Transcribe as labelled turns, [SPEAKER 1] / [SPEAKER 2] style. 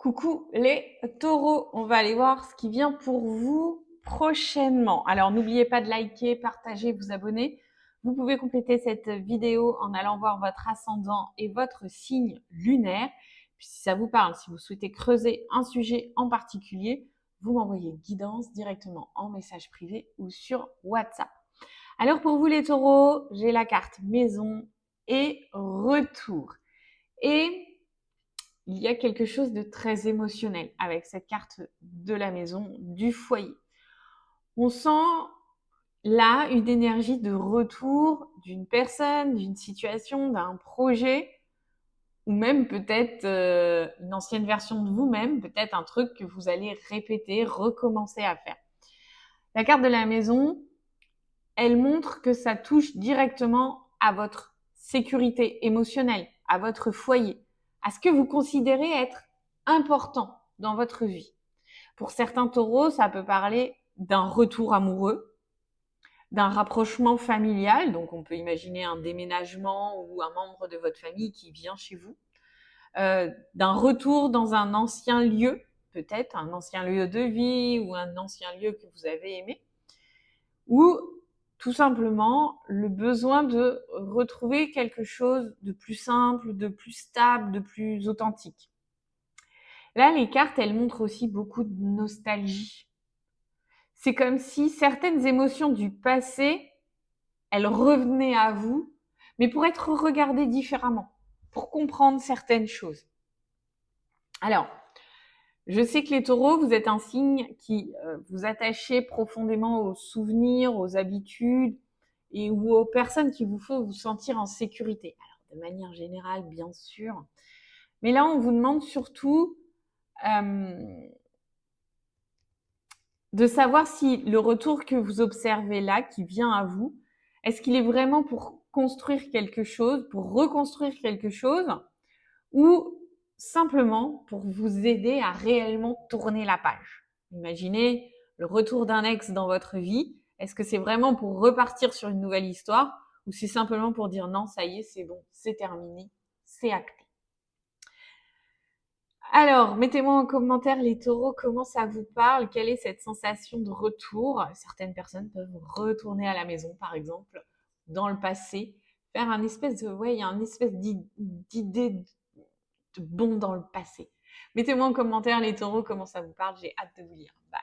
[SPEAKER 1] Coucou les taureaux, on va aller voir ce qui vient pour vous prochainement. Alors n'oubliez pas de liker, partager, vous abonner. Vous pouvez compléter cette vidéo en allant voir votre ascendant et votre signe lunaire. Puis si ça vous parle, si vous souhaitez creuser un sujet en particulier, vous m'envoyez guidance directement en message privé ou sur WhatsApp. Alors pour vous les taureaux, j'ai la carte maison et retour. Et il y a quelque chose de très émotionnel avec cette carte de la maison, du foyer. On sent là une énergie de retour d'une personne, d'une situation, d'un projet, ou même peut-être une ancienne version de vous-même, peut-être un truc que vous allez répéter, recommencer à faire. La carte de la maison, elle montre que ça touche directement à votre sécurité émotionnelle, à votre foyer, à ce que vous considérez être important dans votre vie. Pour certains taureaux, ça peut parler d'un retour amoureux, d'un rapprochement familial, donc on peut imaginer un déménagement ou un membre de votre famille qui vient chez vous, d'un retour dans un ancien lieu, peut-être un ancien lieu de vie ou un ancien lieu que vous avez aimé, ou tout simplement le besoin de retrouver quelque chose de plus simple, de plus stable, de plus authentique. Là, les cartes, elles montrent aussi beaucoup de nostalgie. C'est comme si certaines émotions du passé, elles revenaient à vous, mais pour être regardées différemment, pour comprendre certaines choses. Alors, je sais que les taureaux, vous êtes un signe qui vous attachez profondément aux souvenirs, aux habitudes et ou aux personnes qui vous font vous sentir en sécurité. Alors, de manière générale, bien sûr. Mais là, on vous demande surtout de savoir si le retour que vous observez là, qui vient à vous, est-ce qu'il est vraiment pour construire quelque chose, pour reconstruire quelque chose, ou simplement pour vous aider à réellement tourner la page. Imaginez le retour d'un ex dans votre vie. Est-ce que c'est vraiment pour repartir sur une nouvelle histoire ou c'est simplement pour dire non, ça y est, c'est bon, c'est terminé, c'est acté. Alors, mettez-moi en commentaire les taureaux, comment ça vous parle, quelle est cette sensation de retour. Certaines personnes peuvent retourner à la maison, par exemple, dans le passé, faire un espèce de, ouais, il y a un espèce d'idée de bond dans le passé. Mettez-moi en commentaire les taureaux comment ça vous parle, j'ai hâte de vous lire. Bye.